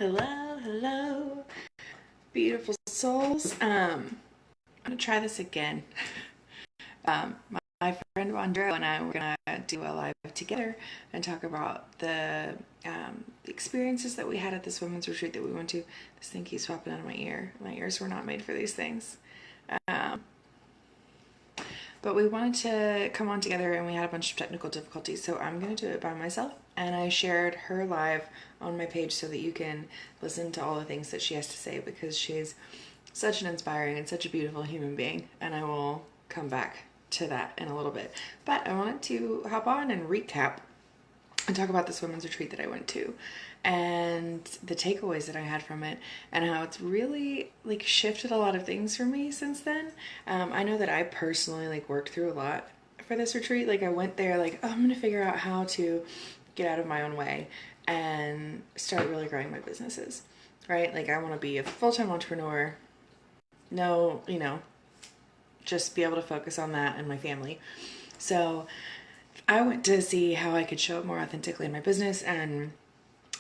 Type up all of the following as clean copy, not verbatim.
Hello, hello, beautiful souls. I'm gonna try this again. My friend Wanjiru and I were gonna do a live together and talk about the experiences that we had at this women's retreat that we went to. This thing keeps popping out of my ear. My ears were not made for these things. Um, but we wanted to come on together and we had a bunch of technical difficulties, so I'm going to do it by myself. And I shared her live on my page so that you can listen to all the things that she has to say, because she's such an inspiring and such a beautiful human being. And I will come back to that in a little bit. But I wanted to hop on and recap and talk about this women's retreat that I went to and the takeaways that I had from it, and how it's really like shifted a lot of things for me since then. I know that I personally like worked through a lot for this retreat. Like I went there like, oh, I'm gonna figure out how to get out of my own way and start really growing my businesses, right? Like I want to be a full-time entrepreneur. No, just be able to focus on that and my family. So I went to see how I could show up more authentically in my business and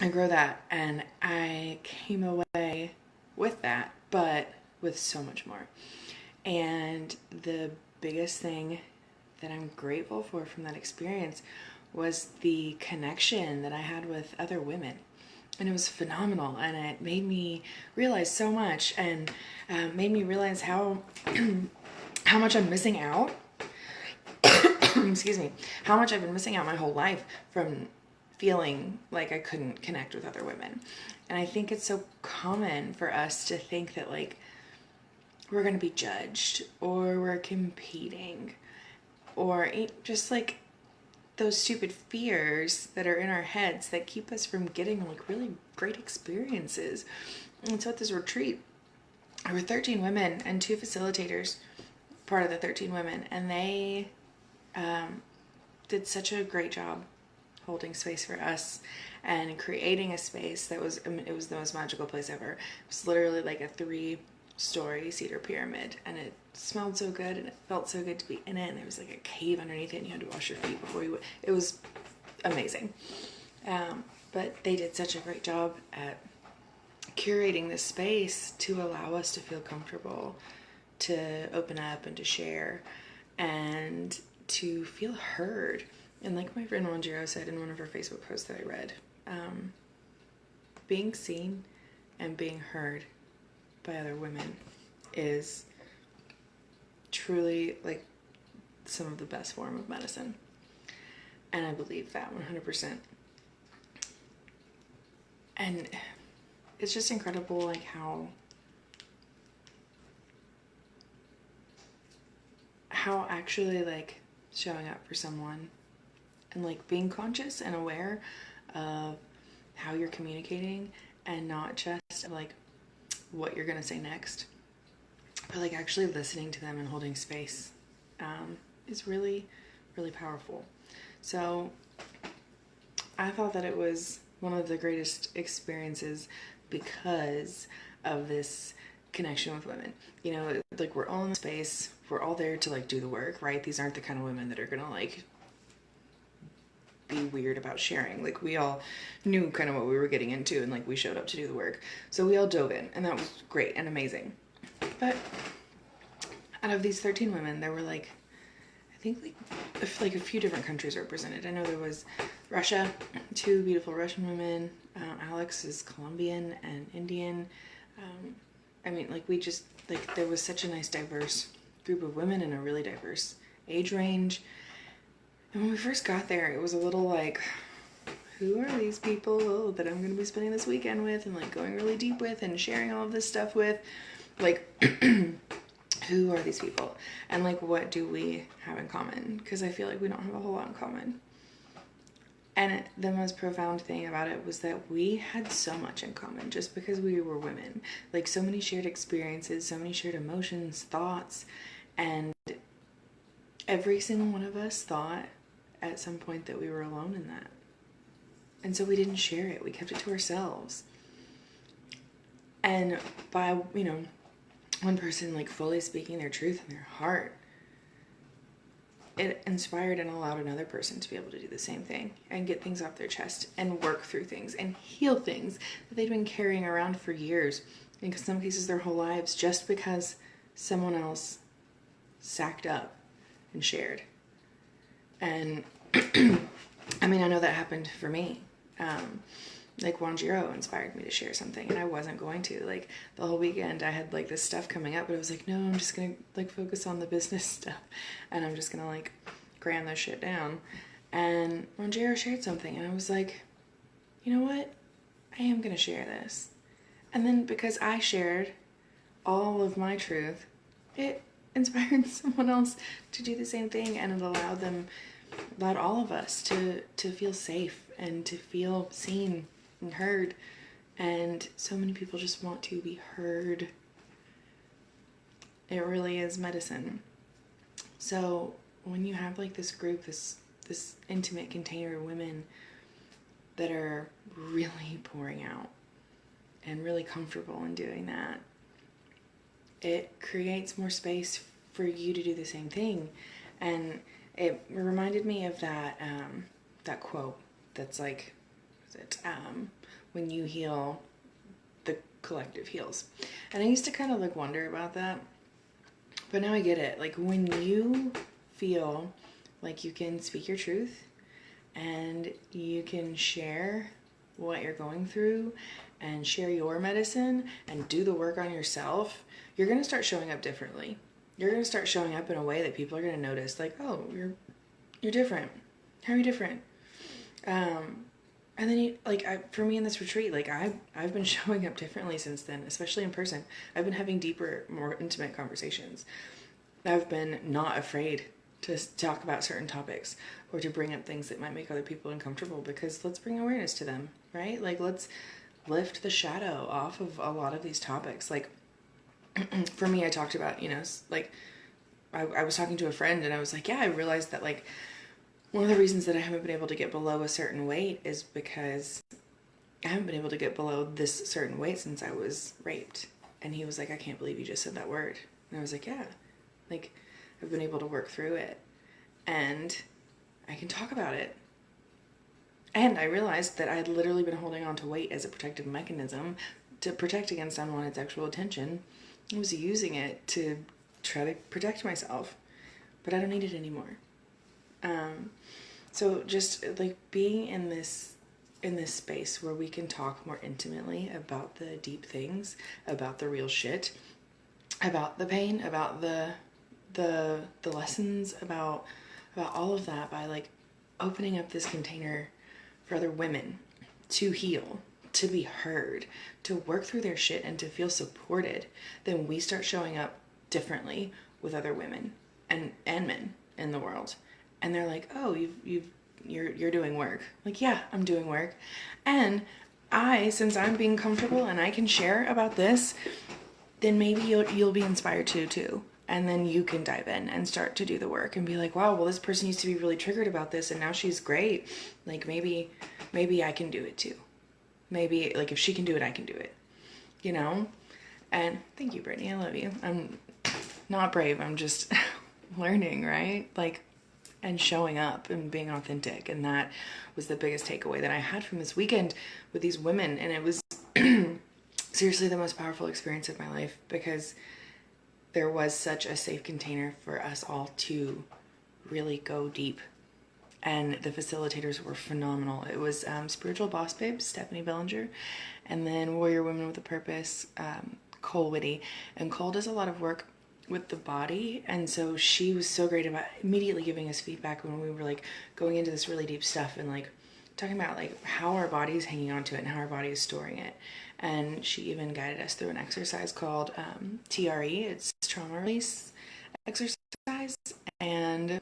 grow that. And I came away with that, but with so much more. And the biggest thing that I'm grateful for from that experience was the connection that I had with other women. And it was phenomenal. And it made me realize so much, and made me realize how how much I'm missing out. Excuse me. How much I've been missing out my whole life from feeling like I couldn't connect with other women. And I think it's so common for us to think that like we're going to be judged, or we're competing, or just like those stupid fears that are in our heads that keep us from getting like really great experiences. And so at this retreat, there were 13 women and 2 facilitators, part of the 13 women, and they did such a great job holding space for us and creating a space that was, it was the most magical place ever. It was literally like a 3-story cedar pyramid, and it smelled so good and it felt so good to be in it, and there was like a cave underneath it and you had to wash your feet before you it was amazing. But they did such a great job at curating this space to allow us to feel comfortable, to open up and to share and to feel heard. And like my friend Wanjiru said in one of her Facebook posts that I read, being seen and being heard by other women is truly like some of the best form of medicine. And I believe that 100%. And it's just incredible like how actually like showing up for someone and like being conscious and aware of how you're communicating, and not just like what you're gonna say next, but like actually listening to them and holding space is really, really powerful. So I thought that it was one of the greatest experiences because of this connection with women. Like we're all in the space, we're all there to like do the work, right? These aren't the kind of women that are gonna like be weird about sharing. Like we all knew kind of what we were getting into, and like we showed up to do the work. So we all dove in, and that was great and amazing. But out of these 13 women, there were like, I think like a few different countries represented. I know there was Russia, 2 beautiful Russian women. Alex is Colombian and Indian. I mean, like we just, like there was such a nice diverse group of women in a really diverse age range. And when we first got there, it was a little like, who are these people that I'm going to be spending this weekend with and like going really deep with and sharing all of this stuff with? Like, who are these people? And like, what do we have in common? Because I feel like we don't have a whole lot in common. And the most profound thing about it was that we had so much in common just because we were women. Like so many shared experiences, so many shared emotions, thoughts, and every single one of us thought at some point that we were alone in that. And so we didn't share it. We kept it to ourselves. And by, one person like fully speaking their truth and their heart, it inspired and allowed another person to be able to do the same thing and get things off their chest and work through things and heal things that they'd been carrying around for years, in some cases their whole lives, just because someone else sacked up and shared. And I mean, I know that happened for me. Like Wanjiru inspired me to share something, and I wasn't going to. Like the whole weekend I had like this stuff coming up, but I was like, no, I'm just gonna like focus on the business stuff, and I'm just gonna like cram this shit down. And Wanjiru shared something, and I was like, you know what, I am gonna share this. And then because I shared all of my truth, it inspired someone else to do the same thing, and it allowed all of us to feel safe and to feel seen and heard. And so many people just want to be heard. It really is medicine. So when you have like this group, this intimate container of women that are really pouring out and really comfortable in doing that, it creates more space for you to do the same thing. And it reminded me of that quote that's like, when you heal, the collective heals. And I used to kind of like wonder about that, but now I get it. Like when you feel like you can speak your truth and you can share what you're going through and share your medicine and do the work on yourself, you're going to start showing up differently. You're going to start showing up in a way that people are going to notice, like, oh, you're different. How are you different? And then for me in this retreat, like I've been showing up differently since then, especially in person. I've been having deeper, more intimate conversations. I've been not afraid to talk about certain topics or to bring up things that might make other people uncomfortable, because let's bring awareness to them, right? Like let's lift the shadow off of a lot of these topics. Like for me, I talked about, like I was talking to a friend and I was like, yeah, I realized that like one of the reasons that I haven't been able to get below a certain weight is because I haven't been able to get below this certain weight since I was raped. And he was like, I can't believe you just said that word. And I was like, yeah, like I've been able to work through it and I can talk about it. And I realized that I had literally been holding on to weight as a protective mechanism to protect against unwanted sexual attention. I was using it to try to protect myself, but I don't need it anymore. So just like being in this space where we can talk more intimately about the deep things, about the real shit, about the pain, about the lessons, about all of that, by like opening up this container for other women to heal, to be heard, to work through their shit and to feel supported, then we start showing up differently with other women and men in the world. And they're like, oh, you're doing work. Like, yeah, I'm doing work. And since I'm being comfortable and I can share about this, then maybe you'll be inspired to too. And then you can dive in and start to do the work and be like, wow, well, this person used to be really triggered about this and now she's great. Like maybe I can do it too. Maybe like if she can do it, I can do it, And thank you, Brittany. I love you. I'm not brave. I'm just learning, right? Like, and showing up and being authentic. And that was the biggest takeaway that I had from this weekend with these women. And it was seriously the most powerful experience of my life, because there was such a safe container for us all to really go deep. And the facilitators were phenomenal. It was Spiritual Boss Babe, Stephanie Bellinger, and then Warrior Women with a Purpose, Cole Whitty. And Cole does a lot of work with the body, and so she was so great about immediately giving us feedback when we were like going into this really deep stuff and like talking about like how our body is hanging on to it and how our body is storing it. And she even guided us through an exercise called TRE. It's trauma release exercise, and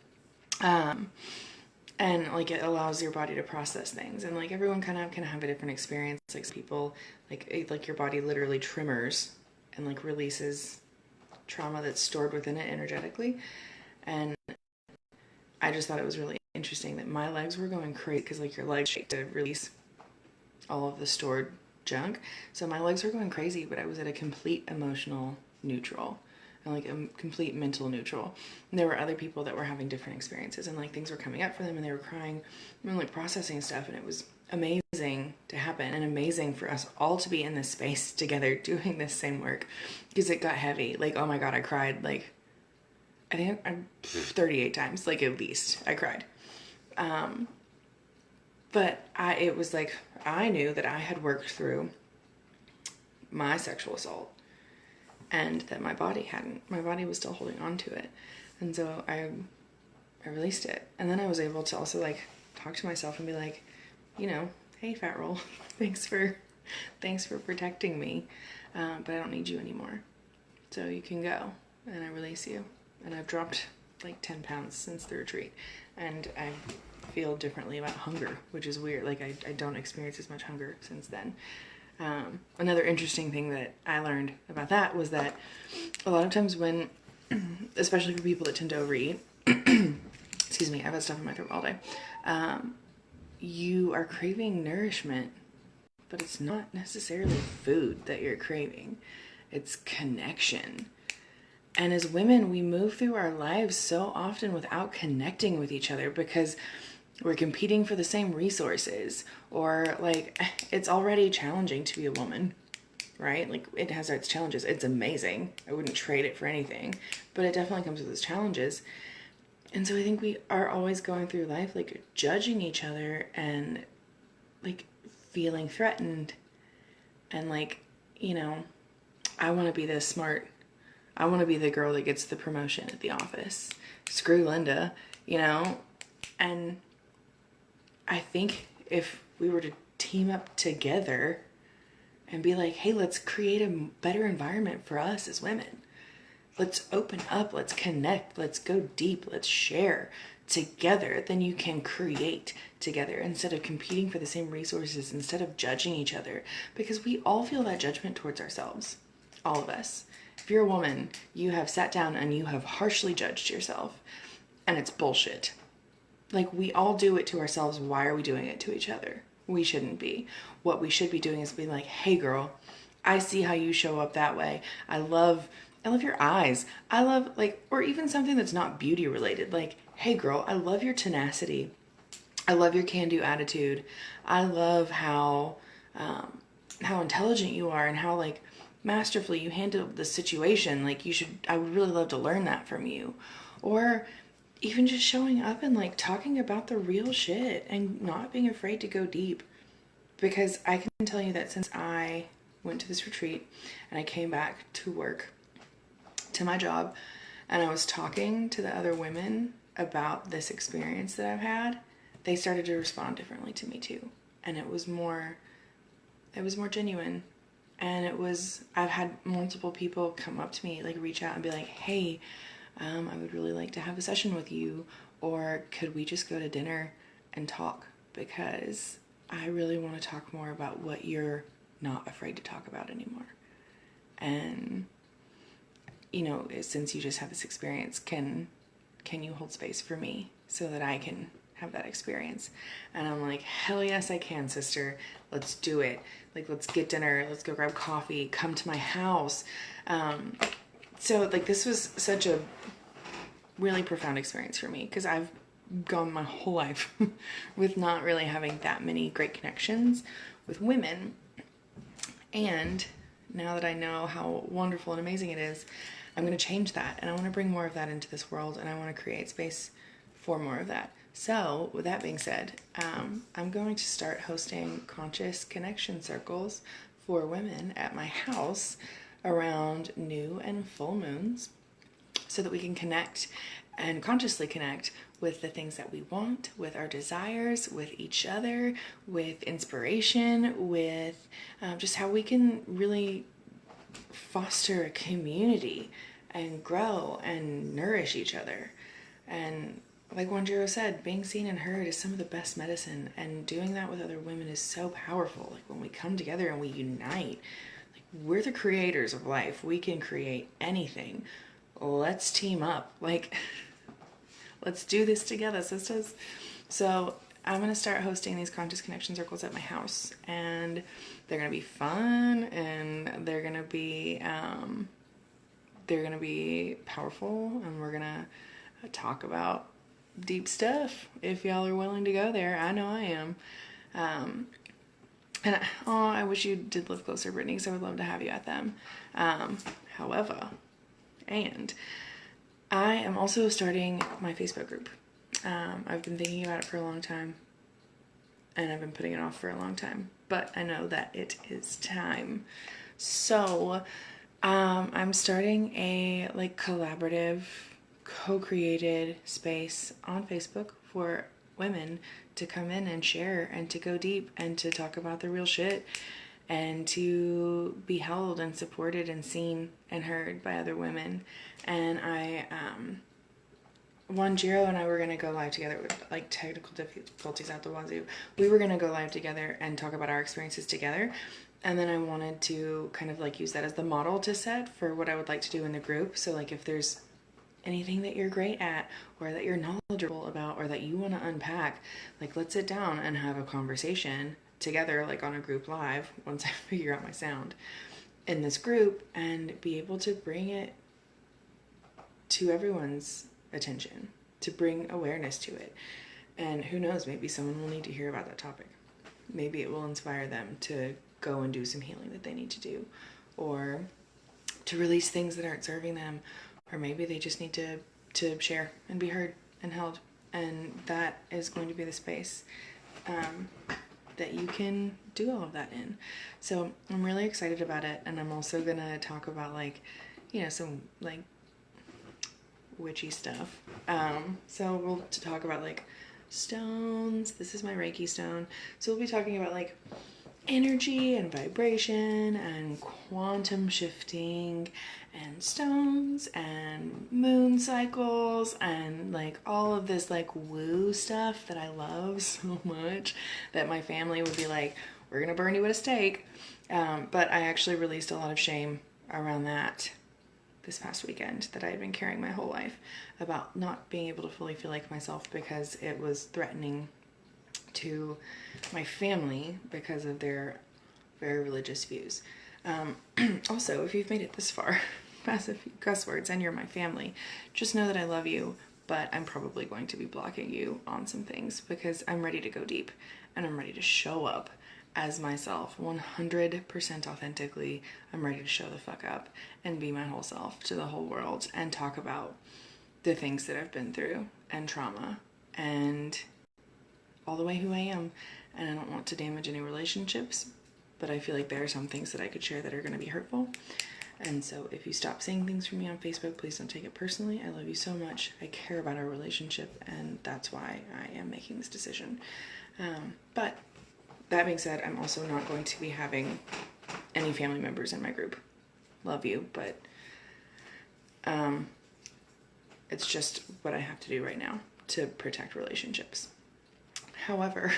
like it allows your body to process things, and like everyone kind of can have a different experience. Like people like your body literally tremors and like releases trauma that's stored within it energetically. And I just thought it was really interesting that my legs were going crazy, because like your legs shake to release all of the stored junk. So my legs were going crazy, but I was at a complete emotional neutral. and like a complete mental neutral. And there were other people that were having different experiences, and like things were coming up for them, and they were crying and like processing stuff, and it was amazing to happen, and amazing for us all to be in this space together doing this same work, because it got heavy. Like, oh my God, I cried like, I think 38 times, like at least I cried. But it was like, I knew that I had worked through my sexual assault, and that my body hadn't. My body was still holding on to it. And so I released it. And then I was able to also like talk to myself and be like, you know, hey, fat roll, thanks for protecting me. But I don't need you anymore. So you can go, and I release you. And I've dropped like 10 pounds since the retreat. And I feel differently about hunger, which is weird. Like I don't experience as much hunger since then. Another interesting thing that I learned about that was that a lot of times when, especially for people that tend to overeat, excuse me, I've had stuff in my throat all day, you are craving nourishment, but it's not necessarily food that you're craving. It's connection. And as women, we move through our lives so often without connecting with each other because we're competing for the same resources, or like it's already challenging to be a woman, right? Like it has its challenges. It's amazing. I wouldn't trade it for anything, but it definitely comes with its challenges. And so I think we are always going through life like judging each other and like feeling threatened and like, you know, I want to be this smart. I want to be the girl that gets the promotion at the office. Screw Linda, you know? And I think if we were to team up together and be like, hey, let's create a better environment for us as women. Let's open up, let's connect, let's go deep, let's share together, then you can create together instead of competing for the same resources, instead of judging each other, because we all feel that judgment towards ourselves, all of us. If you're a woman, you have sat down and you have harshly judged yourself, and it's bullshit. Like, we all do it to ourselves. Why are we doing it to each other? We shouldn't be. What we should be doing is being like, hey girl, I see how you show up that way. I love your eyes. I love, like, or even something that's not beauty related. Like, hey girl, I love your tenacity. I love your can-do attitude. I love how intelligent you are and how like masterfully you handle the situation. Like I would really love to learn that from you. Or even just showing up and like talking about the real shit and not being afraid to go deep. Because I can tell you that since I went to this retreat and I came back to work, to my job, and I was talking to the other women about this experience that I've had, they started to respond differently to me too. And it was more genuine. And I've had multiple people come up to me, like reach out and be like, hey, I would really like to have a session with you, or could we just go to dinner and talk? Because I really want to talk more about what you're not afraid to talk about anymore. And, you know, since you just had this experience, can you hold space for me so that I can have that experience? And I'm like, hell yes, I can, sister. Let's do it. Like, let's get dinner. Let's go grab coffee. Come to my house. So like this was such a really profound experience for me, because I've gone my whole life with not really having that many great connections with women. And now that I know how wonderful and amazing it is, I'm going to change that, and I want to bring more of that into this world, and I want to create space for more of that. So with that being said, I'm going to start hosting conscious connection circles for women at my house around new and full moons, so that we can connect and consciously connect with the things that we want, with our desires, with each other, with inspiration, with just how we can really foster a community and grow and nourish each other. And like Wanjiru said, being seen and heard is some of the best medicine, and doing that with other women is so powerful. Like when we come together and we unite, we're the creators of life. We can create anything. Let's team up. Like, let's do this together, sisters. So I'm going to start hosting these conscious connection circles at my house, and they're going to be fun, and they're going to be they're going to be powerful, and we're going to talk about deep stuff. If y'all are willing to go there, I know I am. And I wish you did live closer, Brittany, because I would love to have you at them. However, and I am also starting my Facebook group. I've been thinking about it for a long time, and I've been putting it off for a long time, but I know that it is time. So I'm starting a like collaborative, co-created space on Facebook for women to come in and share and to go deep and to talk about the real shit and to be held and supported and seen and heard by other women. And Wanjiru and I were going to go live together with like technical difficulties out the wazoo. We were going to go live together and talk about our experiences together. And then I wanted to kind of like use that as the model to set for what I would like to do in the group. So like if there's anything that you're great at or that you're knowledgeable about or that you want to unpack, like let's sit down and have a conversation together, like on a group live once I figure out my sound in this group, and be able to bring it to everyone's attention, to bring awareness to it. And who knows, maybe someone will need to hear about that topic. Maybe it will inspire them to go and do some healing that they need to do, or to release things that aren't serving them, or maybe they just need to share and be heard and held. And that is going to be the space that you can do all of that in. So I'm really excited about it. And I'm also gonna talk about like, you know, some like witchy stuff. So we'll talk about like stones. This is my Reiki stone. So we'll be talking about like energy and vibration and quantum shifting and stones and moon cycles and like all of this like woo stuff that I love so much that my family would be like, we're gonna burn you at a stake. But I actually released a lot of shame around that this past weekend that I had been carrying my whole life about not being able to fully feel like myself because it was threatening to my family because of their very religious views. Also, if you've made it this far, massive cuss words, and you're my family, just know that I love you, but I'm probably going to be blocking you on some things because I'm ready to go deep and I'm ready to show up as myself 100% authentically. I'm ready to show the fuck up and be my whole self to the whole world and talk about the things that I've been through and trauma and all the way who I am. And I don't want to damage any relationships, but I feel like there are some things that I could share that are going to be hurtful. And so if you stop saying things from me on Facebook, please don't take it personally. I love you so much. I care about our relationship, and that's why I am making this decision. But that being said, I'm also not going to be having any family members in my group. Love you, but it's just what I have to do right now to protect relationships. However,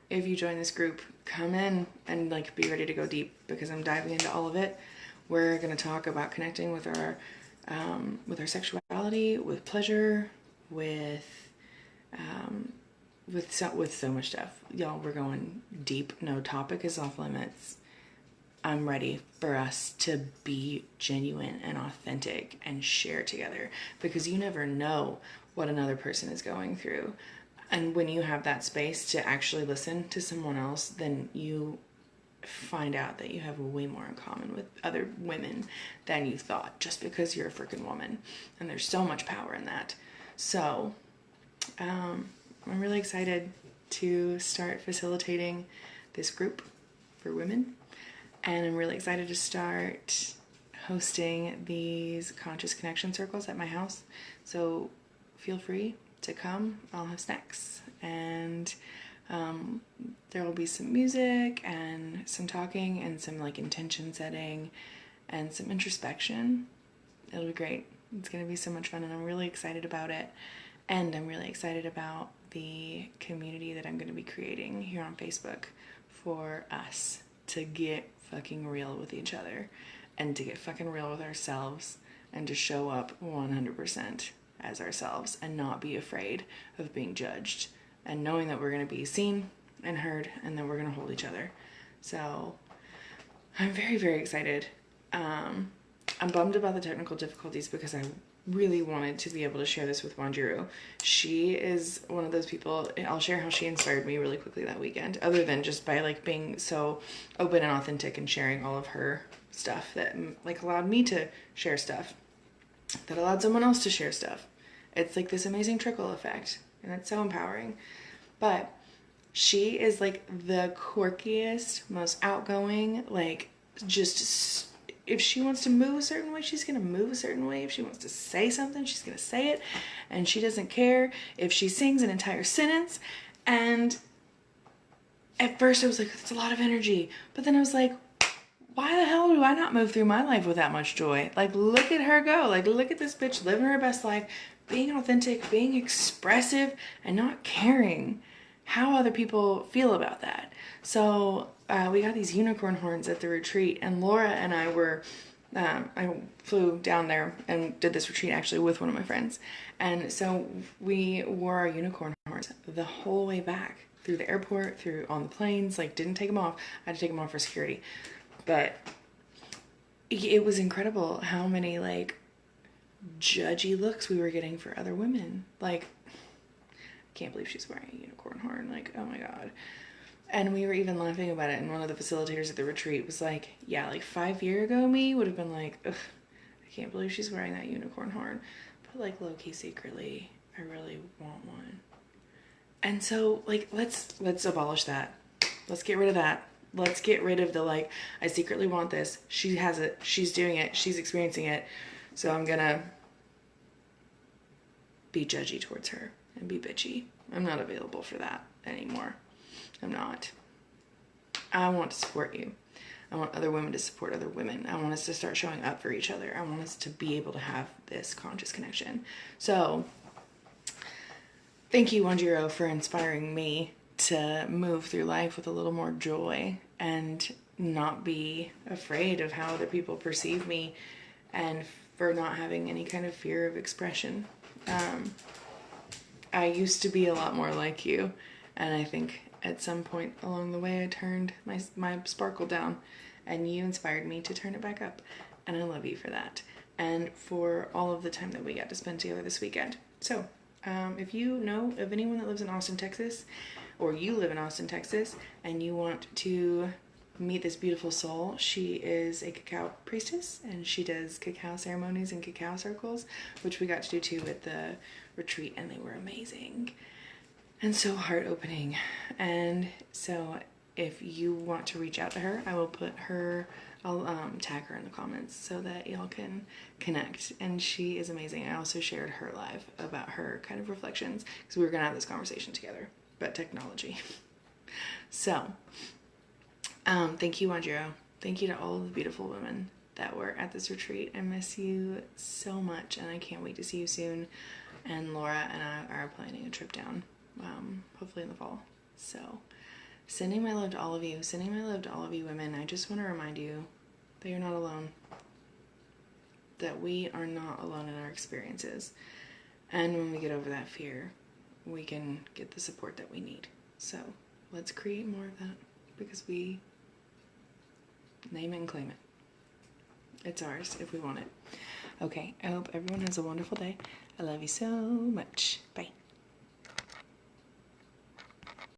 if you join this group, come in and like be ready to go deep because I'm diving into all of it. We're going to talk about connecting with our sexuality, with pleasure, with so much stuff. Y'all, we're going deep. No topic is off limits. I'm ready for us to be genuine and authentic and share together because you never know what another person is going through. And when you have that space to actually listen to someone else, then you find out that you have way more in common with other women than you thought just because you're a freaking woman. And there's so much power in that. So I'm really excited to start facilitating this group for women. And I'm really excited to start hosting these conscious connection circles at my house. So feel free to come. I'll have snacks and there will be some music and some talking and some like intention setting and some introspection. It'll be great. It's going to be so much fun and I'm really excited about it. And I'm really excited about the community that I'm going to be creating here on Facebook for us to get fucking real with each other and to get fucking real with ourselves and to show up 100% as ourselves and not be afraid of being judged and knowing that we're going to be seen and heard and that we're going to hold each other. So I'm very, very excited. I'm bummed about the technical difficulties because I really wanted to be able to share this with Wanjiru. She is one of those people, I'll share how she inspired me really quickly that weekend, other than just by like being so open and authentic and sharing all of her stuff that like allowed me to share stuff, that allowed someone else to share stuff. It's like this amazing trickle effect, and it's so empowering. But she is like the quirkiest, most outgoing, like just, if she wants to move a certain way, she's going to move a certain way. If she wants to say something, she's going to say it. And she doesn't care if she sings an entire sentence. And at first I was like, that's a lot of energy. But then I was like, why the hell do I not move through my life with that much joy? Like, look at her go. Like, look at this bitch living her best life, being authentic, being expressive, and not caring how other people feel about that. So we got these unicorn horns at the retreat, and Laura and I were, I flew down there and did this retreat actually with one of my friends. And so we wore our unicorn horns the whole way back through the airport, through on the planes, like didn't take them off. I had to take them off for security. But it was incredible how many like judgy looks we were getting for other women. Like, can't believe she's wearing a unicorn horn. Like, oh my God. And we were even laughing about it. And one of the facilitators at the retreat was like, yeah, like 5 years ago me would have been like, ugh, I can't believe she's wearing that unicorn horn. But like low-key secretly, I really want one. And so like, let's abolish that. Let's get rid of that. Let's get rid of the like, I secretly want this. She has it. She's doing it. She's experiencing it. So I'm gonna be judgy towards her and be bitchy. I'm not available for that anymore. I'm not. I want to support you. I want other women to support other women. I want us to start showing up for each other. I want us to be able to have this conscious connection. So thank you, Wanjiru, for inspiring me to move through life with a little more joy and not be afraid of how other people perceive me, and for not having any kind of fear of expression. I used to be a lot more like you, and I think at some point along the way I turned my sparkle down, and you inspired me to turn it back up, and I love you for that, and for all of the time that we got to spend together this weekend. So if you know of anyone that lives in Austin, Texas, or you live in Austin, Texas, and you want to meet this beautiful soul, she is a Cacao Priestess, and she does cacao ceremonies and cacao circles, which we got to do too at the retreat, and they were amazing and so heart-opening. And so if you want to reach out to her, I will put her, I'll tag her in the comments so that y'all can connect. And she is amazing. I also shared her live about her kind of reflections, because we were gonna have this conversation together, but technology. So thank you, Wanjiru. Thank you to all of the beautiful women that were at this retreat. I miss you so much, and I can't wait to see you soon. And Laura and I are planning a trip down, hopefully in the fall. So sending my love to all of you, sending my love to all of you women. I just want to remind you that you're not alone, that we are not alone in our experiences. And when we get over that fear, we can get the support that we need. So let's create more of that, because we name it and claim it. It's ours if we want it. Okay, I hope everyone has a wonderful day. I love you so much. Bye.